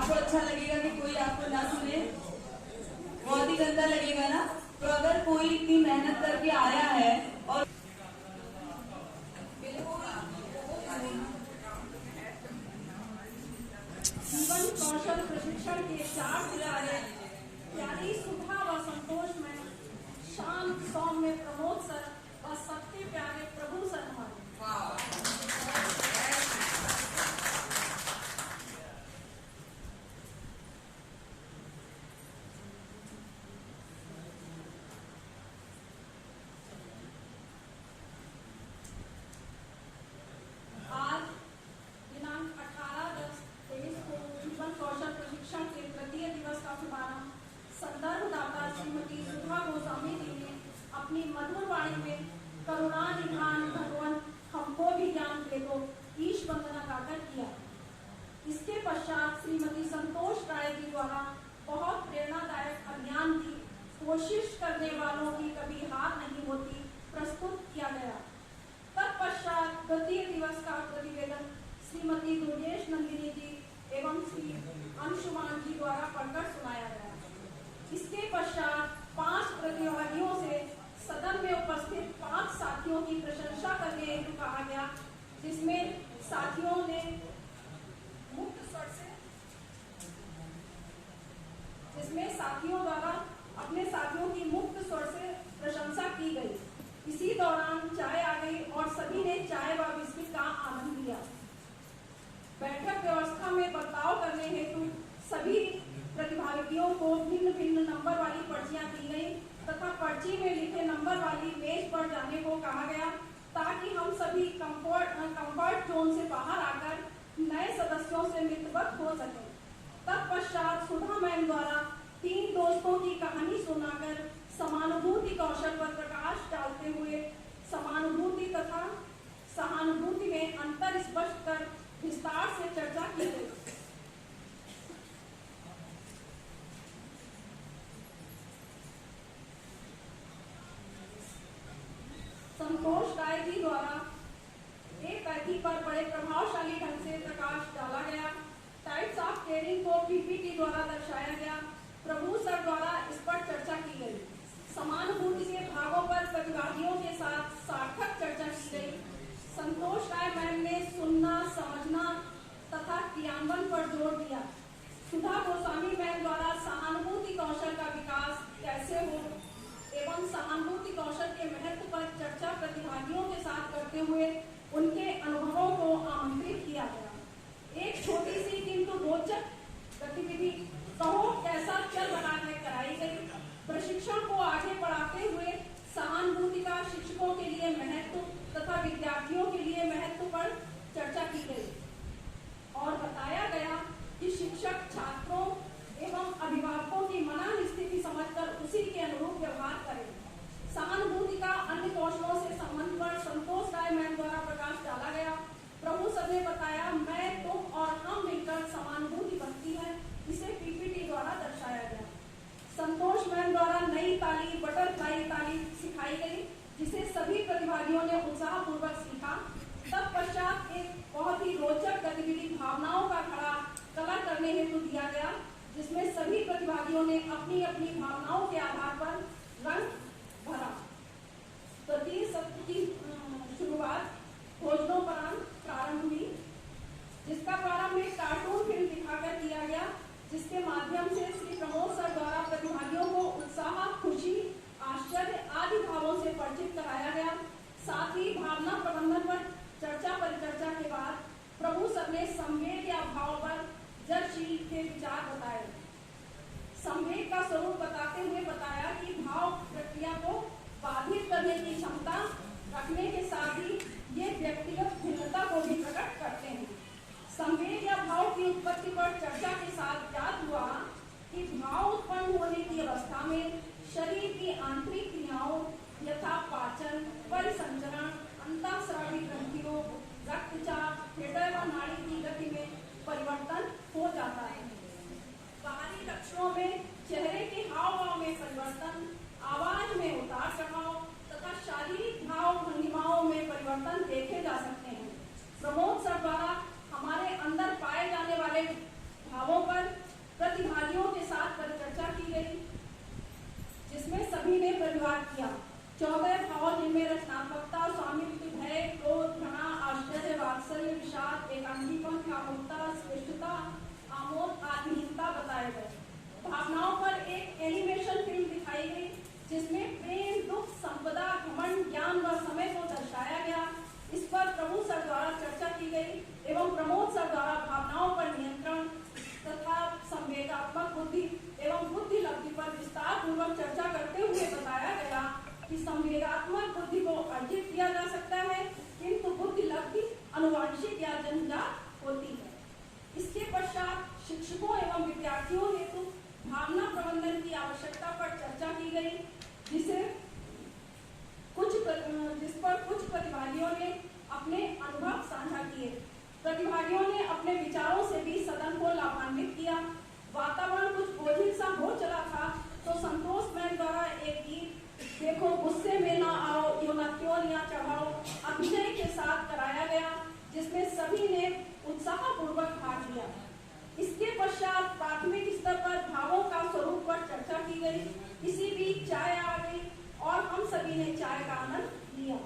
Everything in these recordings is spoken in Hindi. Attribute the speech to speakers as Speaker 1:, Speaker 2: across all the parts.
Speaker 1: आपको अच्छा लगेगा कि कोई आपको ना सुने? बहुत ही गंदा लगेगा ना। तो अगर कोई इतनी मेहनत करके आया है और
Speaker 2: जीवन कौशल प्रशिक्षण के 4 सितारे यानी सुधा व संतोष में शांत सौम्य प्रमोद सर और सबके प्यारे प्रभु सर हमारे। आज दिनांक 18/10/23 को जीवन कौशल प्रशिक्षण के तृतीय दिवस का शुभारंभ संदर्भदाता श्रीमती सुधा गोस्वामी जी ने अपनी मधुर वाणी में करुणा निधान भगवान हमको भी ज्ञान दे दो ईश वंदना गाकर किया। इसके पश्चात श्रीमती संतोष राय जी द्वारा बहुत प्रेरणादायक अभियान की कोशिश करने वालों की कभी हार नहीं होती प्रस्तुत किया गया। तत्पश्चात द्वितीय दिवस का प्रतिवेदन श्रीमती दुर्गेश नंदिनी जी एवं श्री अंशुमान जी द्वारा पढ़कर सुनाया गया। इसके पश्चात 5 प्रतिभागियों से सदन में उपस्थित 5 साथियों की प्रशंसा करने हेतु कहा गया, जिसमें साथियों ने मुक्त स्वर से जिसमें साथियों द्वारा अपने साथियों की मुक्त स्वर से प्रशंसा की गई। इसी दौरान चाय आ गई और सभी ने चाय व बिस्किट का आनंद लिया। बैठक व्यवस्था में बदलाव करने हेतु सभी प्रतिभागियों को भिन्न भिन्न नंबर वाली पर्चियां दी गई तथा पर्ची में लिखे नंबर वाली मेज पर जाने को कहा गया, ताकि हम सभी कंफर्ट जोन से बाहर आकर नए सदस्यों से मित्रवत हो सके। तत्पश्चात सुधा मैम द्वारा 3 दोस्तों की कहानी सुनाकर समानुभूति कौशल पर प्रकाश डालते हुए समानुभूति तथा सहानुभूति में अंतर स्पष्ट कर विस्तार से चर्चा की गई। संतोष राय जी द्वारा एक पैथी पर बड़े प्रभावशाली ढंग से प्रकाश डाला गया। टाइप्स ऑफ केयरिंग को पीपीटी द्वारा दर्शाया गया। प्रभु सर द्वारा इस पर चर्चा की गई। समानुभूति के भागों पर प्रतिभागियों के साथ सार्थक चर्चा की गई। संतोष राय मैम ने सुनना, समझना तथा क्रियान्वयन पर जोर दिया। सुधा गोस्वामी मैम द्वारा सहानुभूति कौशल का विकास कैसे हो एवं सहानुभूति कौशल के महत्व पर चर्चा प्रतिभागियों के साथ करते हुए उनके अनुभवों को आमंत्रित किया गया। एक छोटी सी किंतु रोचक गतिविधि कहो कैसा चल बनाकर कराई गई। प्रशिक्षण को आगे बढ़ाते हुए सहानुभूति का शिक्षकों के लिए महत्व तथा विद्यार्थियों के लिए महत्व पर चर्चा की गई और बताया गया कि शिक्षक छात्रों एवं अभिभावकों की मनान स्थिति समझकर उसी के अनुरूप व्यवहार करें। सहानुभूति का अन्य कौशलों से संबंध पर संतोष राय मैम द्वारा प्रकाश डाला गया। प्रभु सर ने बताया, मैं, तुम और हम मिलकर समानुभूति बनती है। इसे पीपीटी द्वारा दर्शाया गया। संतोष मैम द्वारा नई ताली बटरफ्लाई ताली सिखाई गई, जिसे सभी प्रतिभागियों ने उत्साहपूर्वक सीखा। तत्पश्चात एक बहुत ही रोचक गतिविधि भावनाओं का खड़ा कला करने हेतु दिया गया, जिसमें सभी प्रतिभागियों ने अपनी अपनी भावनाओं के आधार पर रंग भरा। तृतीय सत्र की शुरुआत भोजनोपरांत प्रारंभ हुई, जिसका प्रारंभ एक कार्टून फिल्म दिखाकर किया गया, जिसके माध्यम से श्री प्रमोद सर द्वारा प्रतिभागियों को उत्साह, खुशी, आश्चर्य आदि भावों से परिचित कराया गया। साथ ही भावना प्रबंधन पर चर्चा परिचर्चा के बाद प्रभु सर ने संवेग या भाव पर जड़शील के विचार बताए। संवेग का स्वरूप बताते हुए बताया कि भाव अनुवांशिक या जन्मजात होती है। इसके पश्चात शिक्षकों एवं विद्यार्थियों हेतु भावना प्रबंधन की आवश्यकता पर चर्चा की गई, जिस पर कुछ प्रतिभागियों ने अपने अनुभव साझा किए। प्रतिभागियों ने अपने विचारों से भी सदन को लाभान्वित किया। वातावरण कुछ बोझिल सा हो चला था तो संतोष मैम द्वारा एक गीत देखो गुस्से में ना आओ यो न क्यों लिया चढ़ाओ अभिनय के साथ कराया गया, जिसमें सभी ने उत्साहपूर्वक भाग लिया। इसके पश्चात प्राथमिक स्तर पर भावों का स्वरूप पर चर्चा की गई। इसी बीच चाय आ गई और हम सभी ने चाय का आनंद लिया।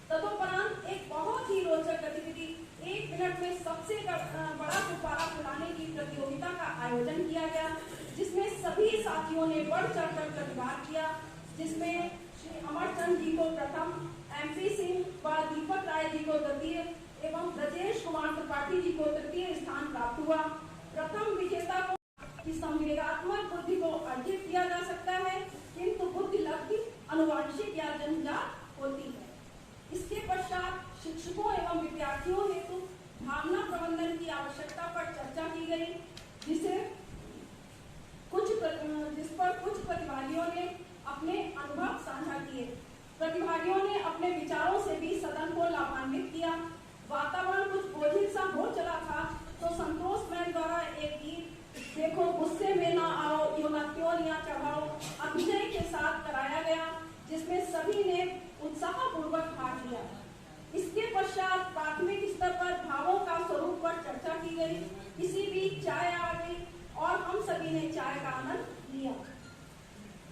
Speaker 2: तदुपरांत एक बहुत ही रोचक गतिविधि 1 मिनट में सबसे बड़ा गुब्बारा फुलाने की प्रतियोगिता का आयोजन किया गया, जिसमें सभी साथियों ने बढ़ चढ़कर प्रतिभाग किया, जिसमें श्री अमरचंद जी को प्रथम, MP सिंह व दीपक राय जी को द्वितीय एवं ब्रजेश कुमार त्रिपाठी जी को तृतीय स्थान प्राप्त हुआ। प्रथम विजेता को कि संवेगात्मक बुद्धि को अर्जित किया जा सकता है, किंतु बुद्धि लब्धि अनुवांशिक या जन्मजात होती है। इसके पश्चात शिक्षकों एवं विद्यार्थियों हेतु भावना प्रबंधन की आवश्यकता पर चर्चा की गई, जिस पर कुछ प्रतिभागियों ने अपने अनुभव साझा किए। प्रतिभागियों ने अपने विचारों से भी सदन को लाभान्वित किया। वातावरण कुछ बोझिल सा हो चला था तो संतोष मैम द्वारा एक गीत देखो गुस्से में ना आओ यो न क्यों लिया चढ़ाओ अभिनय के साथ कराया गया, जिसमें सभी ने उत्साहपूर्वक भाग लिया। इसके पश्चात प्राथमिक स्तर पर भावों का स्वरूप पर चर्चा की गई। इसी बीच चाय आ गई और हम सभी ने चाय का आनंद लिया।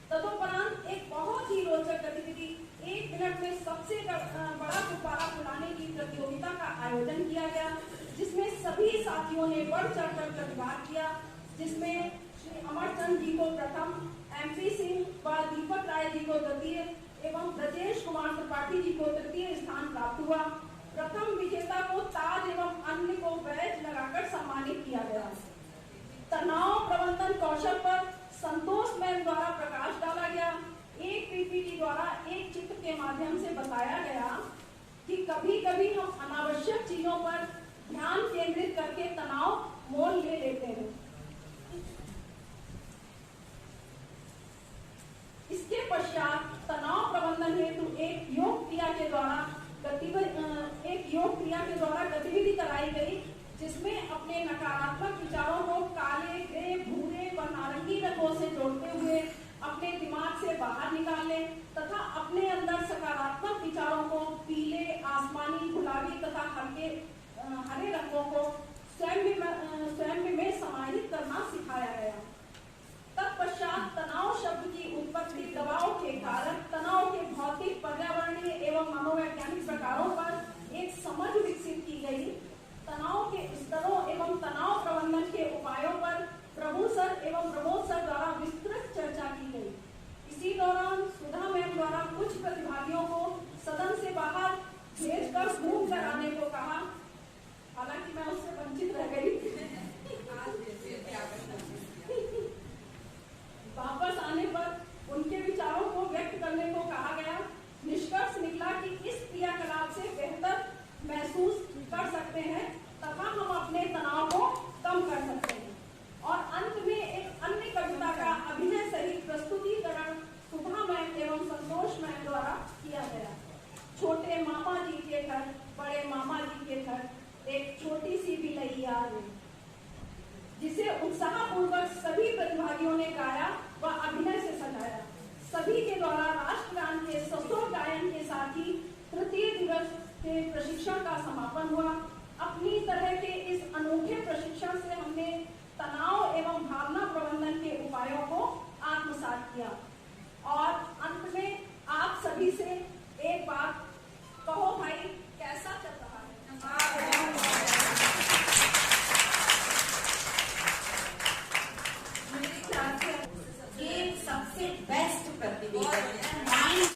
Speaker 2: तदुपरांत एक बहुत ही रोचक गतिविधि 1 मिनट में सबसे बड़ा गुब्बारा फुलाने की प्रतियोगिता का आयोजन किया गया, जिसमें सभी साथियों ने बढ़ चढ़कर प्रतिभाग किया, जिसमें श्री अमरचंद जी को प्रथम, MP सिंह व दीपक राय जी को द्वितीय एवं ब्रजेश कुमार त्रिपाठी जी को तृतीय स्थान प्राप्त हुआ। प्रथम विजेता को ताज एवं अन्य को बैज लगाकर सम्मानित किया गया। तनाव प्रबंधन कौशल पर संतोष मैम द्वारा प्रकाश डाला गया। एक PPT द्वारा एक चित्र के माध्यम से बताया गया कि कभी कभी हम अनावश्यक चीजों पर ध्यान केंद्रित करके तनाव मोल ले लेते हैं। इसके पश्चात तनाव प्रबंधन हेतु एक योग क्रिया के द्वारा गतिविधि कराई गई, जिसमें अपने नकारात्मक विचारों को काले, ग्रे, भूरे व नारंगी रंगों से जोड़ते हुए अपने दिमाग से बाहर निकालने तथा अपने अंदर सकारात्मक विचारों को पीले, आसमानी, गुलाबी तथा हल्के हरे रंगों को स्वयं में समाहित करना सिखाया गया। तत्पश्चात तनाव शब्द की उत्पत्ति, दबाव के कारक, तनाव के भौतिक, पर्यावरणीय एवं मनोवैज्ञानिक प्रकारों पर एक समझ विकसित की गई। तनाव के स्तरों एवं तनाव प्रबंधन के उपायों पर प्रभु सर एवं प्रमोद सर द्वारा विस्तृत चर्चा की गई। इसी दौरान सुधा मैम द्वारा कुछ प्रतिभागियों को सदन से बाहर भेजकर समूह कराने को कहा, हालांकि मैं उससे वंचित रह गई। वापस आने पर उनके विचारों को व्यक्त करने को कहा गया। निष्कर्ष निकला कि इस क्रियाकलाप से बेहतर महसूस कर सकते हैं तथा हम अपने तनाव को कम कर सकते हैं। और अंत में एक अन्य कविता का अभिनय सहित प्रस्तुतिकरण सुधा मैम एवं संतोष मैम द्वारा किया गया। छोटे मामा जी के घर, बड़े मामा जी के घर एक छोटी सी बिलैया है, जिसे उत्साहपूर्वक सभी प्रतिभागियों ने गाया व अभिनय से सजाया। सभी के द्वारा राष्ट्रगान के ससुर गायन के साथ ही तृतीय दिवस के प्रशिक्षण का समापन हुआ। अपनी तरह के इस अनूठे प्रशिक्षण से हमने तनाव एवं भावना